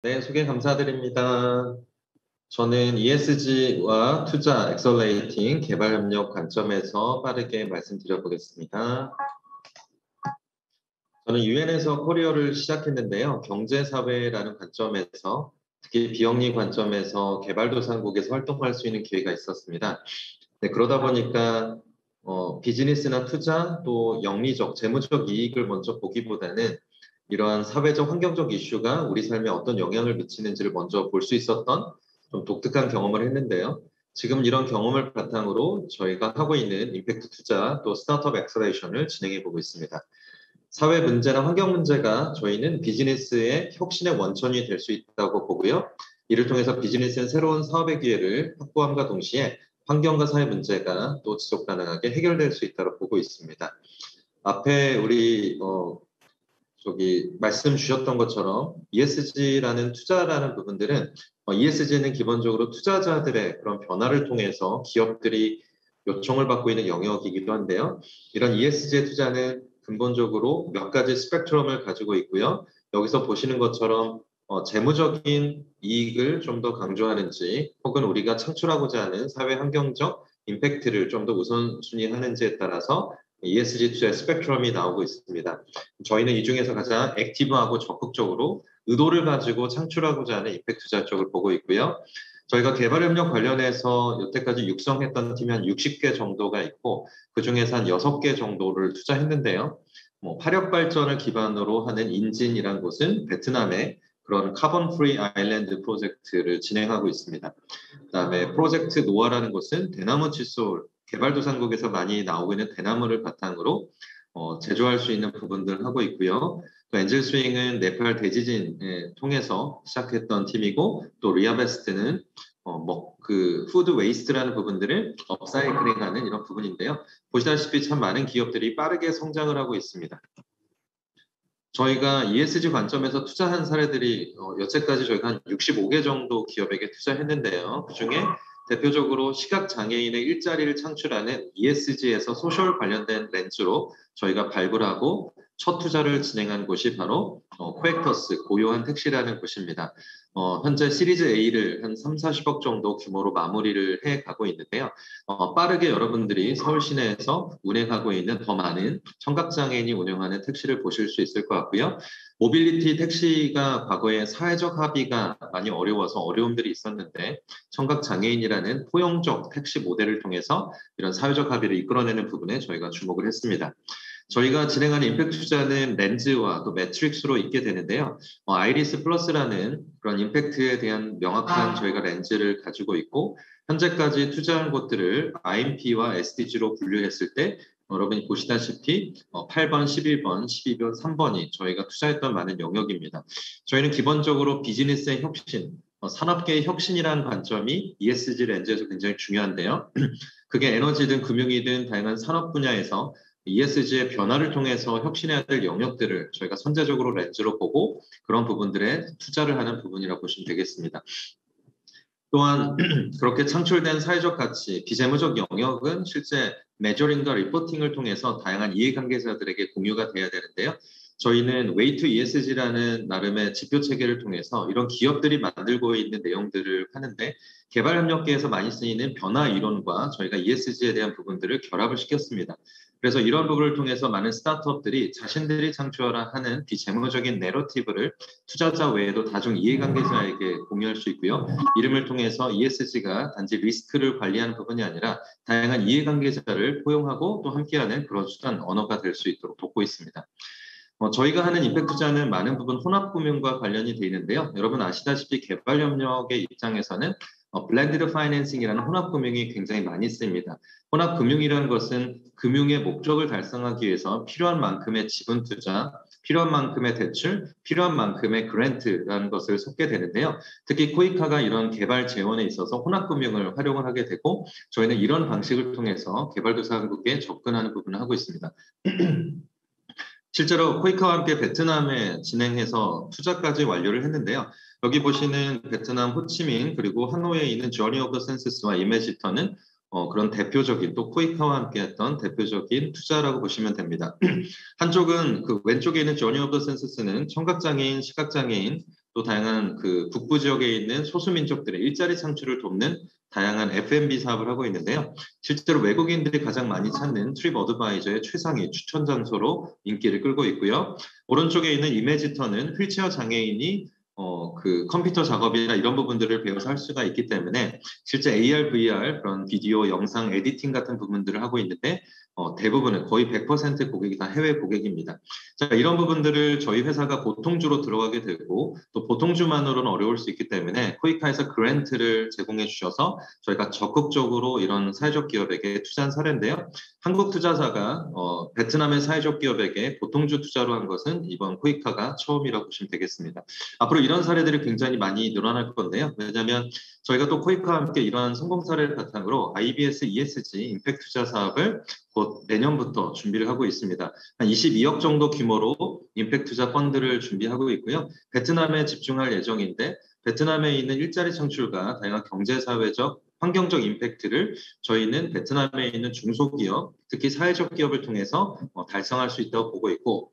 네, 소개 감사드립니다. 저는 ESG와 투자, 엑셀레이팅, 개발 협력 관점에서 빠르게 말씀드려 보겠습니다. 저는 유엔에서 코리어를 시작했는데요. 경제사회라는 관점에서 특히 비영리 관점에서 개발도상국에서 활동할 수 있는 기회가 있었습니다. 네, 그러다 보니까 비즈니스나 투자 또 영리적, 재무적 이익을 먼저 보기보다는 이러한 사회적, 환경적 이슈가 우리 삶에 어떤 영향을 미치는지를 먼저 볼 수 있었던 좀 독특한 경험을 했는데요. 지금 이런 경험을 바탕으로 저희가 하고 있는 임팩트 투자 또 스타트업 엑셀레이션을 진행해 보고 있습니다. 사회 문제나 환경 문제가 저희는 비즈니스의 혁신의 원천이 될 수 있다고 보고요. 이를 통해서 비즈니스는 새로운 사업의 기회를 확보함과 동시에 환경과 사회 문제가 또 지속 가능하게 해결될 수 있다고 보고 있습니다. 앞에 우리 말씀 주셨던 것처럼 ESG라는 투자라는 부분들은 ESG는 기본적으로 투자자들의 그런 변화를 통해서 기업들이 요청을 받고 있는 영역이기도 한데요. 이런 ESG의 투자는 근본적으로 몇 가지 스펙트럼을 가지고 있고요. 여기서 보시는 것처럼 재무적인 이익을 좀 더 강조하는지 혹은 우리가 창출하고자 하는 사회 환경적 임팩트를 좀 더 우선순위하는지에 따라서 ESG 투자의 스펙트럼이 나오고 있습니다. 저희는 이 중에서 가장 액티브하고 적극적으로 의도를 가지고 창출하고자 하는 임팩트 투자 쪽을 보고 있고요. 저희가 개발협력 관련해서 여태까지 육성했던 팀이 한 60개 정도가 있고 그중에서 한 6개 정도를 투자했는데요. 화력 발전을 기반으로 하는 인진이란 곳은 베트남의 그런 카본 프리 아일랜드 프로젝트를 진행하고 있습니다. 그다음에 프로젝트 노아라는 곳은 대나무 칫솔 개발도상국에서 많이 나오고 있는 대나무를 바탕으로 제조할 수 있는 부분들 하고 있고요. 또 엔젤 스윙은 네팔 대지진 통해서 시작했던 팀이고 또 리아베스트는 그 푸드 웨이스트라는 부분들을 업사이클링하는 이런 부분인데요. 보시다시피 참 많은 기업들이 빠르게 성장을 하고 있습니다. 저희가 ESG 관점에서 투자한 사례들이 여태까지 저희가 한 65개 정도 기업에게 투자했는데요. 그중에 대표적으로 시각장애인의 일자리를 창출하는 ESG에서 소셜 관련된 렌즈로 저희가 발굴하고 첫 투자를 진행한 곳이 바로 코엑터스 고요한 택시라는 곳입니다. 현재 시리즈 A를 한 3, 40억 정도 규모로 마무리를 해가고 있는데요. 빠르게 여러분들이 서울 시내에서 운행하고 있는 더 많은 청각장애인이 운영하는 택시를 보실 수 있을 것 같고요. 모빌리티 택시가 과거에 사회적 합의가 많이 어려워서 어려움들이 있었는데 청각장애인이라는 포용적 택시 모델을 통해서 이런 사회적 합의를 이끌어내는 부분에 저희가 주목을 했습니다. 저희가 진행하는 임팩트 투자는 렌즈와 또 매트릭스로 있게 되는데요. 아이리스 플러스라는 그런 임팩트에 대한 명확한 저희가 렌즈를 가지고 있고 현재까지 투자한 곳들을 IMP와 SDG로 분류했을 때 여러분이 보시다시피 8번, 11번, 12번, 3번이 저희가 투자했던 많은 영역입니다. 저희는 기본적으로 비즈니스의 혁신, 산업계의 혁신이라는 관점이 ESG 렌즈에서 굉장히 중요한데요. 그게 에너지든 금융이든 다양한 산업 분야에서 ESG의 변화를 통해서 혁신해야 될 영역들을 저희가 선제적으로 렌즈로 보고 그런 부분들에 투자를 하는 부분이라고 보시면 되겠습니다. 또한 그렇게 창출된 사회적 가치, 비재무적 영역은 실제 메저링과 리포팅을 통해서 다양한 이해관계자들에게 공유가 돼야 되는데요. 저희는 Way to ESG라는 나름의 지표 체계를 통해서 이런 기업들이 만들고 있는 내용들을 하는데 개발협력계에서 많이 쓰이는 변화 이론과 저희가 ESG에 대한 부분들을 결합을 시켰습니다. 그래서 이런 부분을 통해서 많은 스타트업들이 자신들이 창출하는 비재무적인 내러티브를 투자자 외에도 다중 이해관계자에게 공유할 수 있고요. 이름을 통해서 ESG가 단지 리스크를 관리하는 부분이 아니라 다양한 이해관계자를 포용하고 또 함께하는 그런 수단 언어가 될 수 있도록 돕고 있습니다. 저희가 하는 임팩트 투자는 많은 부분 혼합금융과 관련이 되어 있는데요. 여러분 아시다시피 개발협력의 입장에서는 블렌디드 파이낸싱이라는 혼합금융이 굉장히 많이 쓰입니다. 혼합금융이라는 것은 금융의 목적을 달성하기 위해서 필요한 만큼의 지분 투자, 필요한 만큼의 대출, 필요한 만큼의 그랜트라는 것을 쏟게 되는데요. 특히 코이카가 이런 개발 재원에 있어서 혼합금융을 활용을 하게 되고 저희는 이런 방식을 통해서 개발도상국에 접근하는 부분을 하고 있습니다. 실제로 코이카와 함께 베트남에 진행해서 투자까지 완료를 했는데요. 여기 보시는 베트남 호치민 그리고 하노이에 있는 조니 오브 센서스와 이메지터는 그런 대표적인 또 코이카와 함께 했던 대표적인 투자라고 보시면 됩니다. 한쪽은 그 왼쪽에 있는 조니 오브 센서스는 청각장애인, 시각장애인 또 다양한 그 북부 지역에 있는 소수민족들의 일자리 창출을 돕는 다양한 F&B 사업을 하고 있는데요. 실제로 외국인들이 가장 많이 찾는 트립 어드바이저의 최상위 추천 장소로 인기를 끌고 있고요. 오른쪽에 있는 이메지터는 휠체어 장애인이 그 컴퓨터 작업이나 이런 부분들을 배워서 할 수가 있기 때문에 실제 AR, VR 그런 비디오, 영상 에디팅 같은 부분들을 하고 있는데 대부분은 거의 100% 고객이 다 해외 고객입니다. 자, 이런 부분들을 저희 회사가 보통주로 들어가게 되고 또 보통주만으로는 어려울 수 있기 때문에 코이카에서 그랜트를 제공해 주셔서 저희가 적극적으로 이런 사회적 기업에게 투자한 사례인데요. 한국 투자사가 베트남의 사회적 기업에게 보통주 투자로 한 것은 이번 코이카가 처음이라고 보시면 되겠습니다. 앞으로 이런 사례들이 굉장히 많이 늘어날 건데요. 왜냐하면 저희가 또 코이카와 함께 이러한 성공 사례를 바탕으로 IBS ESG 임팩트 투자 사업을 곧 내년부터 준비를 하고 있습니다. 한 22억 정도 규모로 임팩트 투자 펀드를 준비하고 있고요. 베트남에 집중할 예정인데 베트남에 있는 일자리 창출과 다양한 경제사회적 환경적 임팩트를 저희는 베트남에 있는 중소기업, 특히 사회적 기업을 통해서 달성할 수 있다고 보고 있고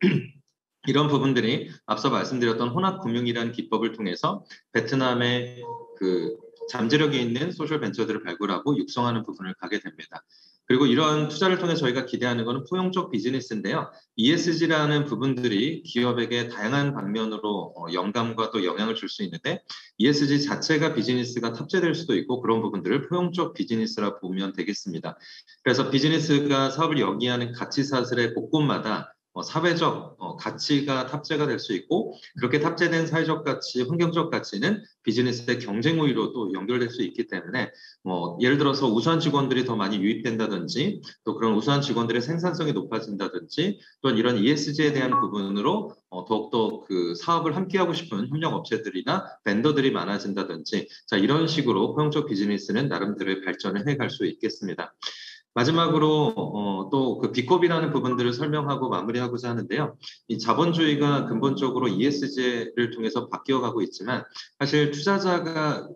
이런 부분들이 앞서 말씀드렸던 혼합금융이라는 기법을 통해서 베트남의 그 잠재력이 있는 소셜 벤처들을 발굴하고 육성하는 부분을 가게 됩니다. 그리고 이런 투자를 통해 저희가 기대하는 것은 포용적 비즈니스인데요. ESG라는 부분들이 기업에게 다양한 방면으로 영감과 또 영향을 줄 수 있는데 ESG 자체가 비즈니스가 탑재될 수도 있고 그런 부분들을 포용적 비즈니스라 보면 되겠습니다. 그래서 비즈니스가 사업을 영위하는 가치사슬의 곳곳마다 사회적 가치가 탑재가 될 수 있고 그렇게 탑재된 사회적 가치, 환경적 가치는 비즈니스의 경쟁 우위로 또 연결될 수 있기 때문에 예를 들어서 우수한 직원들이 더 많이 유입된다든지 또 그런 우수한 직원들의 생산성이 높아진다든지 또는 이런 ESG에 대한 부분으로 더욱더 그 사업을 함께하고 싶은 협력업체들이나 벤더들이 많아진다든지 자 이런 식으로 포용적 비즈니스는 나름대로의 발전을 해갈 수 있겠습니다. 마지막으로 또 그 비컵이라는 부분들을 설명하고 마무리하고자 하는데요. 이 자본주의가 근본적으로 ESG를 통해서 바뀌어가고 있지만 사실 투자자가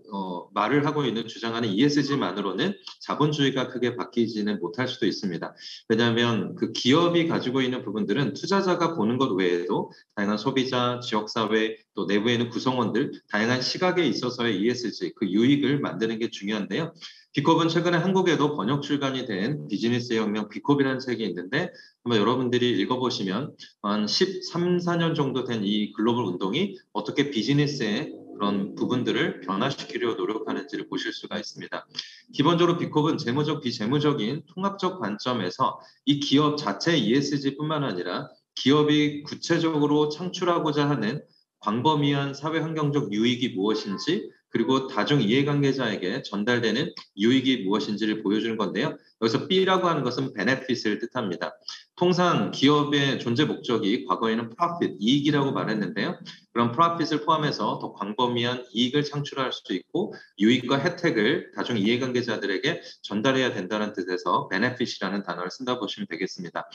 말을 하고 있는 주장하는 ESG만으로는 자본주의가 크게 바뀌지는 못할 수도 있습니다. 왜냐하면 그 기업이 가지고 있는 부분들은 투자자가 보는 것 외에도 다양한 소비자, 지역사회, 또 내부에 있는 구성원들, 다양한 시각에 있어서의 ESG, 그 유익을 만드는 게 중요한데요. 비컵은 최근에 한국에도 번역 출간이 된 비즈니스의 혁명 비컵이라는 책이 있는데 아마 여러분들이 읽어보시면 한 13, 14년 정도 된 이 글로벌 운동이 어떻게 비즈니스의 그런 부분들을 변화시키려 노력하는지를 보실 수가 있습니다. 기본적으로 비컵은 재무적, 비재무적인 통합적 관점에서 이 기업 자체의 ESG뿐만 아니라 기업이 구체적으로 창출하고자 하는 광범위한 사회환경적 유익이 무엇인지 그리고 다중 이해관계자에게 전달되는 유익이 무엇인지를 보여주는 건데요. 여기서 B라고 하는 것은 benefit을 뜻합니다. 통상 기업의 존재 목적이 과거에는 profit, 이익이라고 말했는데요. 그런 profit을 포함해서 더 광범위한 이익을 창출할 수 있고 유익과 혜택을 다중 이해관계자들에게 전달해야 된다는 뜻에서 benefit이라는 단어를 쓴다 보시면 되겠습니다.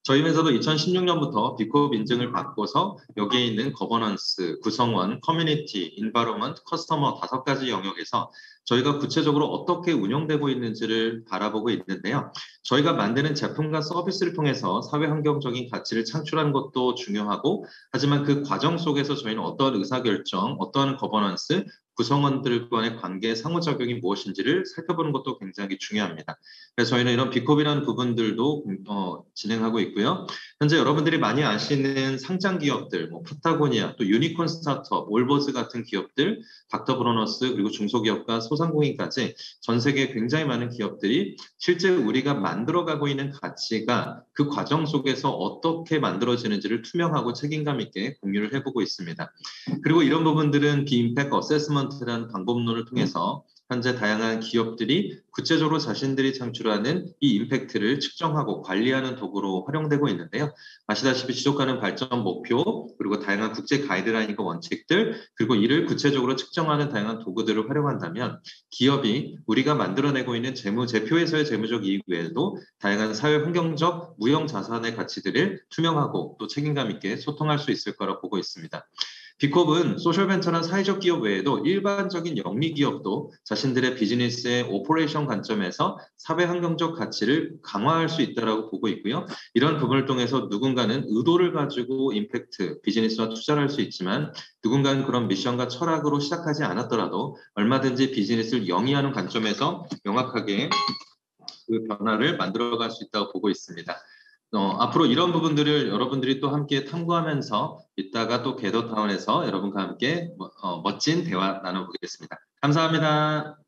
저희 회사도 2016년부터 비컵 인증을 받고서 여기에 있는 거버넌스, 구성원, 커뮤니티, 인바이러먼트, 커스터머 5가지 영역에서 저희가 구체적으로 어떻게 운영되고 있는지를 바라보고 있는데요. 저희가 만드는 제품과 서비스를 통해서 사회환경적인 가치를 창출하는 것도 중요하고 하지만 그 과정 속에서 저희는 어떠한 의사결정, 어떠한 거버넌스, 구성원들 간의 관계 상호작용이 무엇인지를 살펴보는 것도 굉장히 중요합니다. 그래서 저희는 이런 비컵이라는 부분들도 진행하고 있고요. 현재 여러분들이 많이 아시는 상장 기업들, 뭐 파타고니아, 또 유니콘 스타트업, 올버즈 같은 기업들, 닥터브로너스 그리고 중소기업과 소상공인까지 전 세계 굉장히 많은 기업들이 실제 우리가 만들어가고 있는 가치가 그 과정 속에서 어떻게 만들어지는지를 투명하고 책임감 있게 공유를 해보고 있습니다. 그리고 이런 부분들은 비임팩트 어세스먼트라는 방법론을 통해서 현재 다양한 기업들이 구체적으로 자신들이 창출하는 이 임팩트를 측정하고 관리하는 도구로 활용되고 있는데요. 아시다시피 지속가능 발전 목표, 그리고 다양한 국제 가이드라인과 원칙들, 그리고 이를 구체적으로 측정하는 다양한 도구들을 활용한다면 기업이 우리가 만들어내고 있는 제표에서의 재무적 이익 외에도 다양한 사회 환경적 무형 자산의 가치들을 투명하고 또 책임감 있게 소통할 수 있을 거라 보고 있습니다. 비콥은 소셜벤처란 사회적 기업 외에도 일반적인 영리 기업도 자신들의 비즈니스의 오퍼레이션 관점에서 사회 환경적 가치를 강화할 수 있다고 보고 있고요. 이런 부분을 통해서 누군가는 의도를 가지고 임팩트, 비즈니스와 투자를 할 수 있지만 누군가는 그런 미션과 철학으로 시작하지 않았더라도 얼마든지 비즈니스를 영위하는 관점에서 명확하게 그 변화를 만들어갈 수 있다고 보고 있습니다. 앞으로 이런 부분들을 여러분들이 또 함께 탐구하면서 이따가 또 겟더타운에서 여러분과 함께 멋진 대화 나눠보겠습니다. 감사합니다.